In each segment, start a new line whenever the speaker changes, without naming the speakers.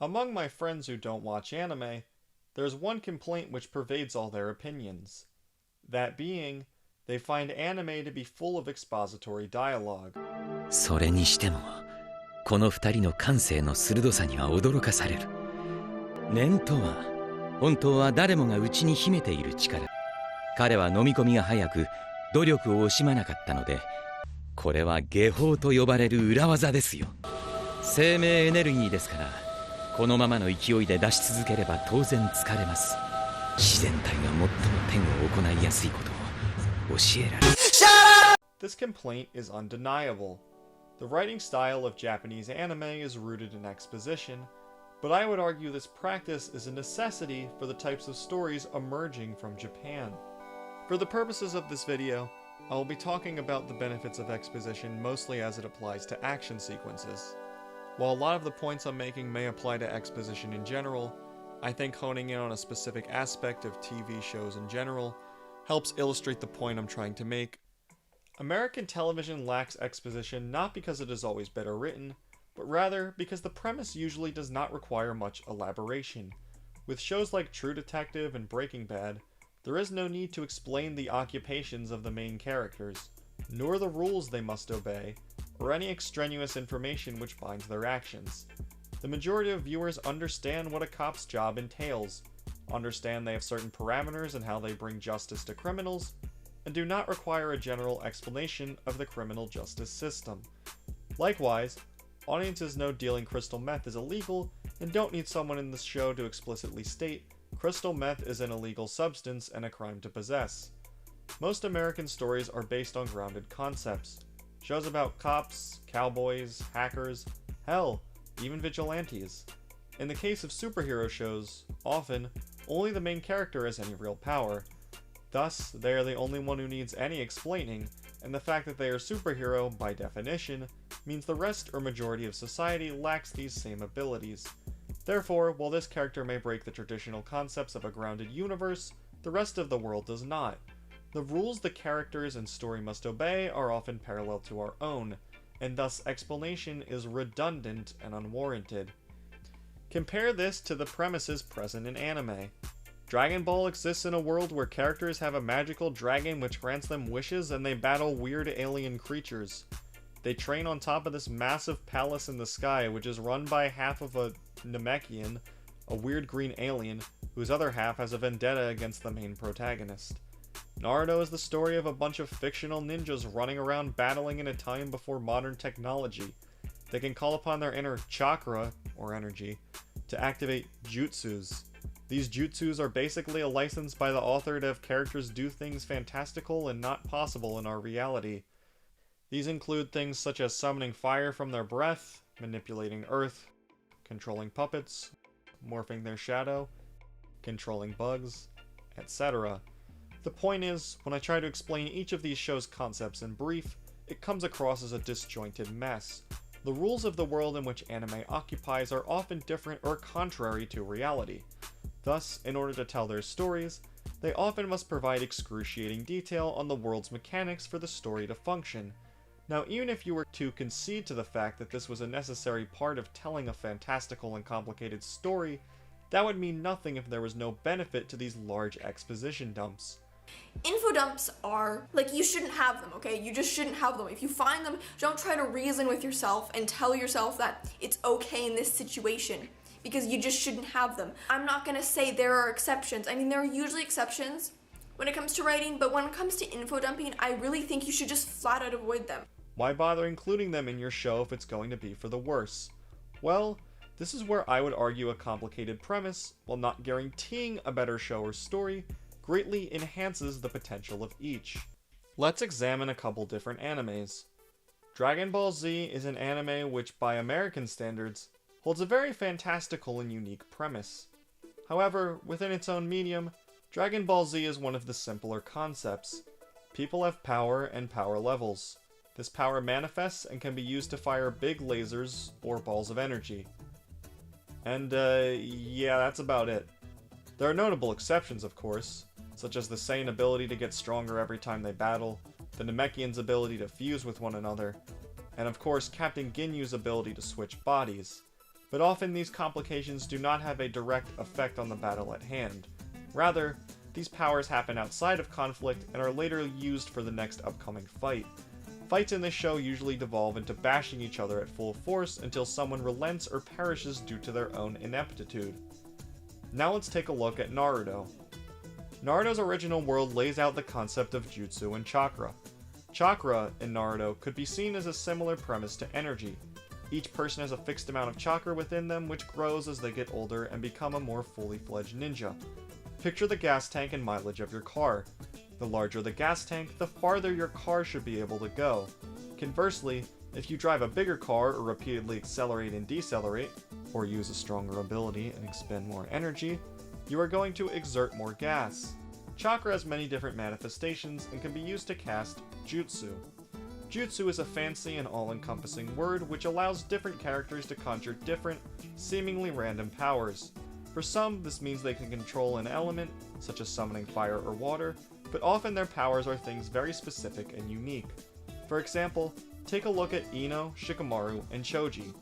Among my friends who don't watch anime, there's one complaint which pervades all their opinions. That being, they find anime to be full of expository dialogue.
それにしても、この二人の感性の鋭さには驚かされる。念とは、本当は誰もが内に秘めている力。彼は飲み込みが早く、努力を惜しまなかったので、これは下法と呼ばれる裏技ですよ。生命エネルギーですから、このままの勢いで出し続ければ当然疲れます。自然体が最も天を行いやすいことを教えられる。
This complaint is undeniable. The writing style of Japanese anime is rooted in exposition, but I would argue this practice is a necessity for the types of stories emerging from Japan. For the purposes of this video, I will be talking about the benefits of exposition mostly as it applies to action sequences. While a lot of the points I'm making may apply to exposition in general, I think honing in on a specific aspect of TV shows in general helps illustrate the point I'm trying to make. American television lacks exposition not because it is always better written, but rather because the premise usually does not require much elaboration. With shows like True Detective and Breaking Bad, there is no need to explain the occupations of the main characters, nor the rules they must obey, or any extraneous information which binds their actions. The majority of viewers understand what a cop's job entails, understand they have certain parameters and how they bring justice to criminals, and do not require a general explanation of the criminal justice system. Likewise, audiences know dealing crystal meth is illegal and don't need someone in the show to explicitly state crystal meth is an illegal substance and a crime to possess. Most American stories are based on grounded concepts. Shows about cops, cowboys, hackers, hell, even vigilantes. In the case of superhero shows, often, only the main character has any real power. Thus, they are the only one who needs any explaining, and the fact that they are superhero, by definition, means the rest or majority of society lacks these same abilities. Therefore, while this character may break the traditional concepts of a grounded universe, the rest of the world does not. The rules the characters and story must obey are often parallel to our own, and thus explanation is redundant and unwarranted. Compare this to the premises present in anime. Dragon Ball exists in a world where characters have a magical dragon which grants them wishes and they battle weird alien creatures. They train on top of this massive palace in the sky which is run by half of a Namekian, a weird green alien, whose other half has a vendetta against the main protagonist. Naruto is the story of a bunch of fictional ninjas running around battling in a time before modern technology. They can call upon their inner chakra, or energy, to activate jutsus. These jutsus are basically a license by the author to have characters do things fantastical and not possible in our reality. These include things such as summoning fire from their breath, manipulating earth, controlling puppets, morphing their shadow, controlling bugs, etc. The point is, when I try to explain each of these shows' concepts in brief, it comes across as a disjointed mess. The rules of the world in which anime occupies are often different or contrary to reality. Thus, in order to tell their stories, they often must provide excruciating detail on the world's mechanics for the story to function. Now, even if you were to concede to the fact that this was a necessary part of telling a fantastical and complicated story, that would mean nothing if there was no benefit to these large exposition dumps.
Info dumps are, like, you shouldn't have them, okay? You just shouldn't have them. If you find them, don't try to reason with yourself and tell yourself that it's okay in this situation, because you just shouldn't have them. I'm not gonna say there are exceptions. I mean, there are usually exceptions when it comes to writing, but when it comes to info dumping, I really think you should just flat out avoid them.
Why bother including them in your show if it's going to be for the worse? Well, this is where I would argue a complicated premise, while not guaranteeing a better show or story, greatly enhances the potential of each. Let's examine a couple different animes. Dragon Ball Z is an anime which, by American standards, holds a very fantastical and unique premise. However, within its own medium, Dragon Ball Z is one of the simpler concepts. People have power and power levels. This power manifests and can be used to fire big lasers or balls of energy. And, yeah, that's about it. There are notable exceptions, of course, such as the Saiyan ability to get stronger every time they battle, the Namekian's ability to fuse with one another, and of course Captain Ginyu's ability to switch bodies. but often these complications do not have a direct effect on the battle at hand. Rather, these powers happen outside of conflict and are later used for the next upcoming fight. Fights in this show usually devolve into bashing each other at full force until someone relents or perishes due to their own ineptitude. Now let's take a look at Naruto. Naruto's original world lays out the concept of jutsu and chakra. Chakra, in Naruto, could be seen as a similar premise to energy. Each person has a fixed amount of chakra within them, which grows as they get older and become a more fully fledged ninja. Picture the gas tank and mileage of your car. The larger the gas tank, the farther your car should be able to go. Conversely, if you drive a bigger car or repeatedly accelerate and decelerate, or use a stronger ability and expend more energy, you are going to exert more gas. Chakra has many different manifestations and can be used to cast jutsu. Jutsu is a fancy and all-encompassing word which allows different characters to conjure different, seemingly random powers. For some, this means they can control an element, such as summoning fire or water, but often their powers are things very specific and unique. For example, take a look at Ino, Shikamaru, and Choji.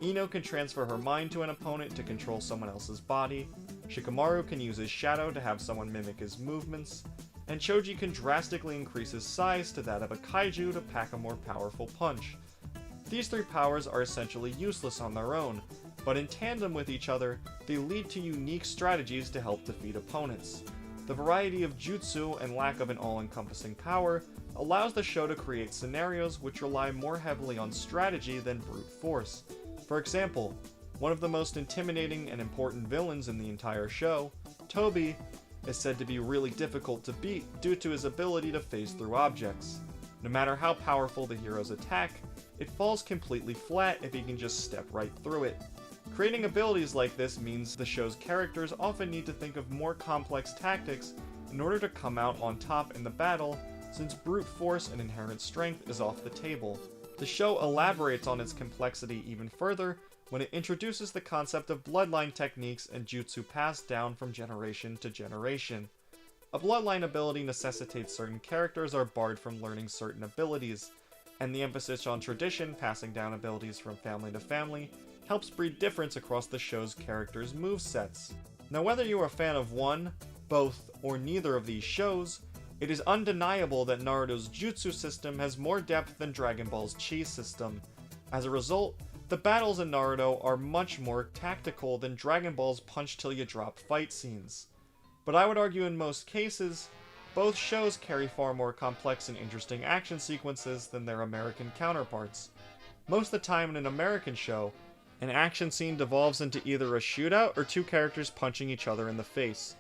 Ino can transfer her mind to an opponent to control someone else's body, Shikamaru can use his shadow to have someone mimic his movements, and Choji can drastically increase his size to that of a kaiju to pack a more powerful punch. These three powers are essentially useless on their own, but in tandem with each other, they lead to unique strategies to help defeat opponents. The variety of jutsu and lack of an all-encompassing power allows the show to create scenarios which rely more heavily on strategy than brute force. For example, one of the most intimidating and important villains in the entire show, Toby, is said to be really difficult to beat due to his ability to phase through objects. No matter how powerful the hero's attack, it falls completely flat if he can just step right through it. Creating abilities like this means the show's characters often need to think of more complex tactics in order to come out on top in the battle, since brute force and inherent strength is off the table. The show elaborates on its complexity even further when it introduces the concept of bloodline techniques and jutsu passed down from generation to generation. A bloodline ability necessitates certain characters are barred from learning certain abilities, and the emphasis on tradition, passing down abilities from family to family, helps breed difference across the show's characters' movesets. Now, whether you are a fan of one, both, or neither of these shows, it is undeniable that Naruto's jutsu system has more depth than Dragon Ball's chi system. As a result, the battles in Naruto are much more tactical than Dragon Ball's punch-till-you-drop fight scenes. But I would argue in most cases, both shows carry far more complex and interesting action sequences than their American counterparts. Most of the time in an American show, an action scene devolves into either a shootout or two characters punching each other in the face.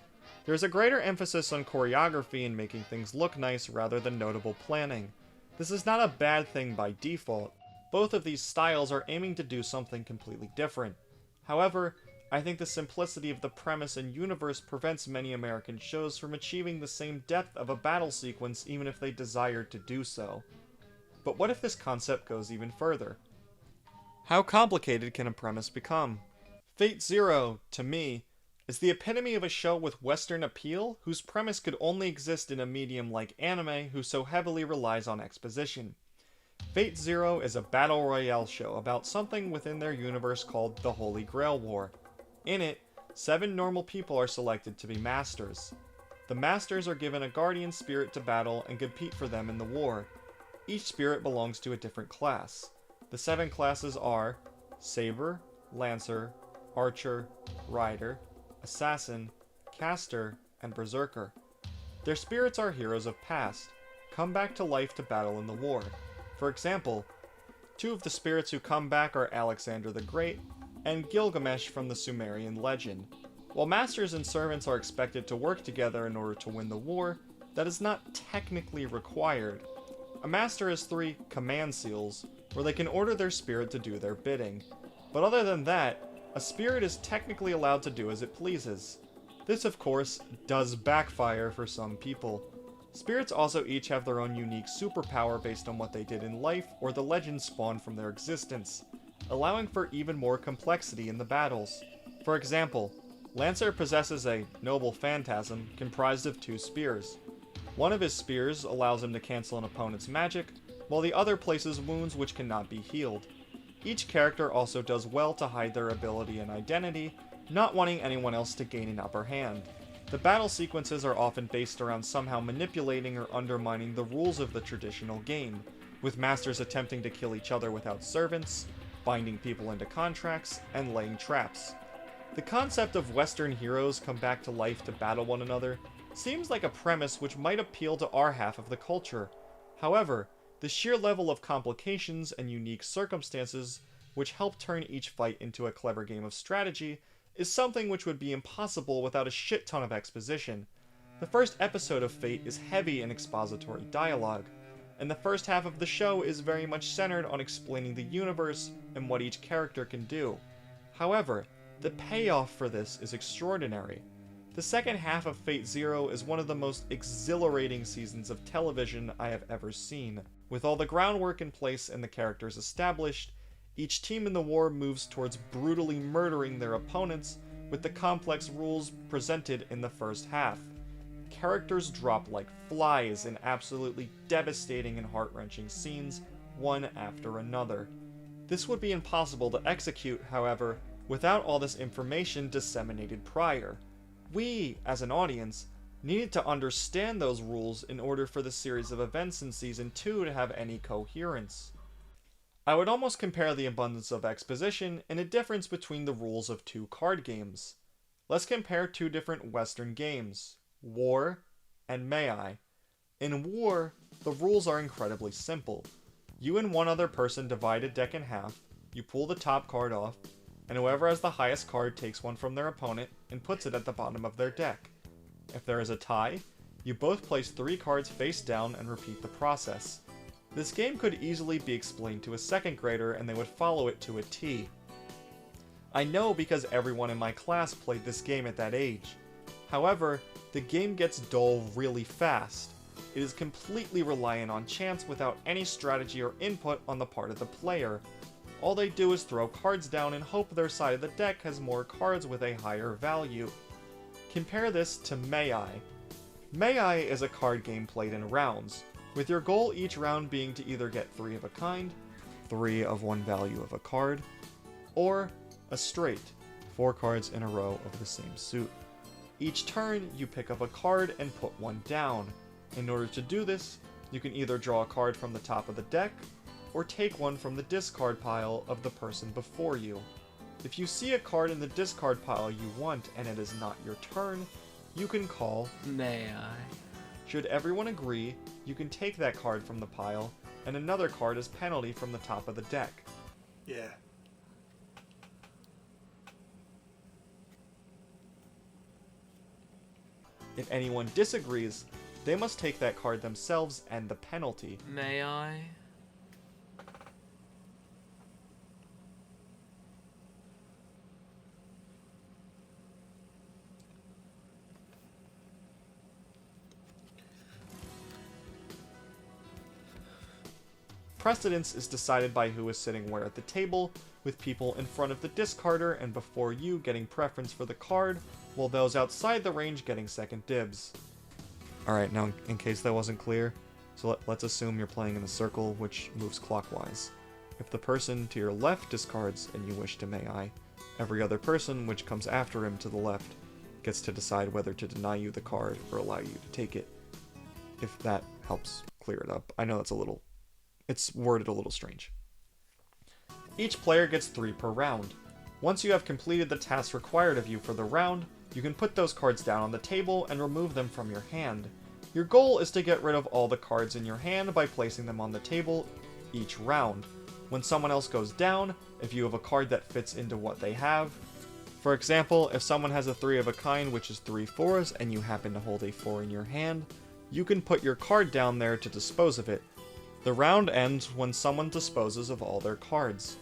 There is a greater emphasis on choreography and making things look nice rather than notable planning. This is not a bad thing by default. Both of these styles are aiming to do something completely different. However, I think the simplicity of the premise and universe prevents many American shows from achieving the same depth of a battle sequence even if they desired to do so. But what if this concept goes even further? How complicated can a premise become? Fate Zero, to me, is the epitome of a show with Western appeal whose premise could only exist in a medium like anime who so heavily relies on exposition. Fate Zero is a battle royale show about something within their universe called the Holy Grail War. In it, 7 normal people are selected to be masters. The masters are given a guardian spirit to battle and compete for them in the war. Each spirit belongs to a different class. The 7 classes are Saber, Lancer, Archer, Rider, Assassin, Caster, and Berserker. Their spirits are heroes of past, come back to life to battle in the war. For example, 2 of the spirits who come back are Alexander the Great and Gilgamesh from the Sumerian legend. While masters and servants are expected to work together in order to win the war, that is not technically required. A master has 3 command seals, where they can order their spirit to do their bidding. But other than that, a spirit is technically allowed to do as it pleases. This, of course, does backfire for some people. Spirits also each have their own unique superpower based on what they did in life or the legend spawned from their existence, allowing for even more complexity in the battles. For example, Lancer possesses a noble phantasm comprised of 2 spears. One of his spears allows him to cancel an opponent's magic, while the other places wounds which cannot be healed. Each character also does well to hide their ability and identity, not wanting anyone else to gain an upper hand. The battle sequences are often based around somehow manipulating or undermining the rules of the traditional game, with masters attempting to kill each other without servants, binding people into contracts, and laying traps. The concept of Western heroes come back to life to battle one another seems like a premise which might appeal to our half of the culture. However, the sheer level of complications and unique circumstances which help turn each fight into a clever game of strategy is something which would be impossible without a shit ton of exposition. The first episode of Fate is heavy in expository dialogue, and the first half of the show is very much centered on explaining the universe and what each character can do. However, the payoff for this is extraordinary. The second half of Fate Zero is one of the most exhilarating seasons of television I have ever seen. With all the groundwork in place and the characters established, each team in the war moves towards brutally murdering their opponents with the complex rules presented in the first half. Characters drop like flies in absolutely devastating and heart-wrenching scenes, one after another. This would be impossible to execute, however, without all this information disseminated prior. We, as an audience, needed to understand those rules in order for the series of events in Season 2 to have any coherence. I would almost compare the abundance of exposition and a difference between the rules of two card games. Let's compare two different Western games, War and May I. In War, the rules are incredibly simple. You and one other person divide a deck in half, you pull the top card off, and whoever has the highest card takes one from their opponent and puts it at the bottom of their deck. If there is a tie, you both place 3 cards face down and repeat the process. This game could easily be explained to a second grader and they would follow it to a T. I know because everyone in my class played this game at that age. However, the game gets dull really fast. It is completely reliant on chance without any strategy or input on the part of the player. All they do is throw cards down and hope their side of the deck has more cards with a higher value. Compare this to May I. May I is a card game played in rounds, with your goal each round being to either get 3 of a kind, 3 of one value of a card, or a straight, 4 cards in a row of the same suit. Each turn, you pick up a card and put one down. In order to do this, you can either draw a card from the top of the deck, or take one from the discard pile of the person before you. If you see a card in the discard pile you want and it is not your turn, you can call
May I?
Should everyone agree, you can take that card from the pile, and another card as penalty from the top of the deck.
Yeah.
If anyone disagrees, they must take that card themselves and the penalty.
May I?
Precedence is decided by who is sitting where at the table, with people in front of the discarder and before you getting preference for the card, while those outside the range getting second dibs. Alright, now in case that wasn't clear, so let's assume you're playing in a circle which moves clockwise. If the person to your left discards and you wish to May I, every other person which comes after him to the left gets to decide whether to deny you the card or allow you to take it. If that helps clear it up. I know it's worded a little strange. Each player gets 3 per round. Once you have completed the tasks required of you for the round, you can put those cards down on the table and remove them from your hand. Your goal is to get rid of all the cards in your hand by placing them on the table each round. When someone else goes down, if you have a card that fits into what they have, for example, if someone has a 3 of a kind which is 3 4s and you happen to hold a 4 in your hand, you can put your card down there to dispose of it. The round ends when someone disposes of all their cards.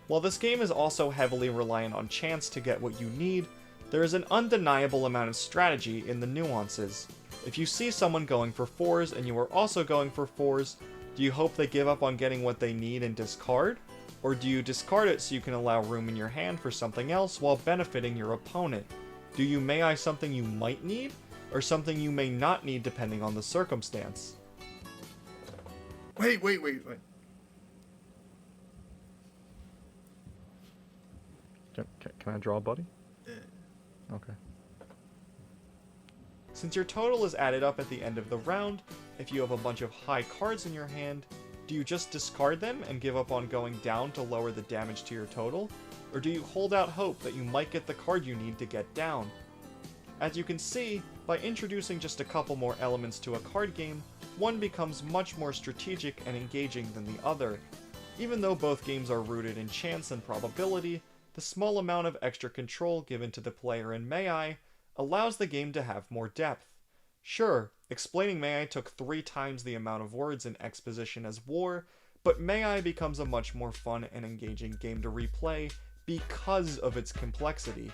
While this game is also heavily reliant on chance to get what you need, there is an undeniable amount of strategy in the nuances. If you see someone going for 4s and you are also going for 4s, do you hope they give up on getting what they need and discard? Or do you discard it so you can allow room in your hand for something else while benefiting your opponent? Do you May I something you might need, or something you may not need depending on the circumstance?
Wait.
Can I draw a buddy? Okay. Since your total is added up at the end of the round, if you have a bunch of high cards in your hand, do you just discard them and give up on going down to lower the damage to your total? Or do you hold out hope that you might get the card you need to get down? As you can see, by introducing just a couple more elements to a card game, one becomes much more strategic and engaging than the other. Even though both games are rooted in chance and probability, the small amount of extra control given to the player in May-I allows the game to have more depth. Sure, explaining May-I took 3 times the amount of words in Exposition as War, but May-I becomes a much more fun and engaging game to replay because of its complexity.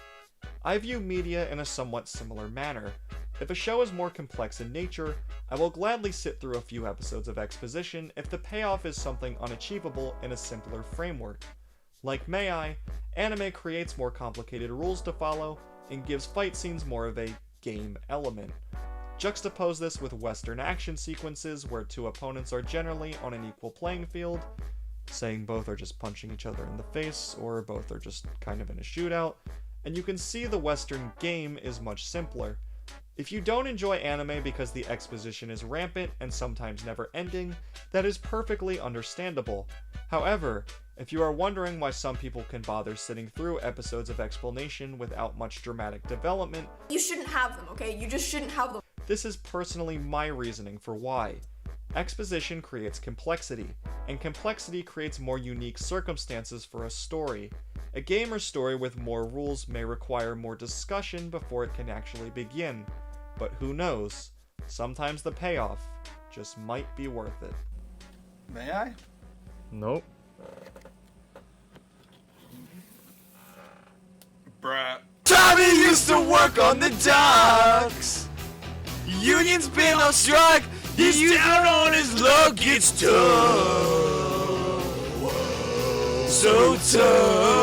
I view media in a somewhat similar manner. If a show is more complex in nature, I will gladly sit through a few episodes of Exposition if the payoff is something unachievable in a simpler framework. Like May-I, anime creates more complicated rules to follow and gives fight scenes more of a game element. Juxtapose this with Western action sequences where 2 opponents are generally on an equal playing field, saying both are just punching each other in the face or both are just kind of in a shootout, and you can see the Western game is much simpler. If you don't enjoy anime because the exposition is rampant and sometimes never ending, that is perfectly understandable. However, if you are wondering why some people can bother sitting through episodes of explanation without much dramatic development,
you shouldn't have them, okay? You just shouldn't have them.
This is personally my reasoning for why. Exposition creates complexity, and complexity creates more unique circumstances for a story. A game or story with more rules may require more discussion before it can actually begin, but who knows? Sometimes the payoff just might be worth it.
May I?
Nope.
Bruh.
Tommy used to work on the docks. Union's been on strike. He's down on his luck. It's tough. So tough.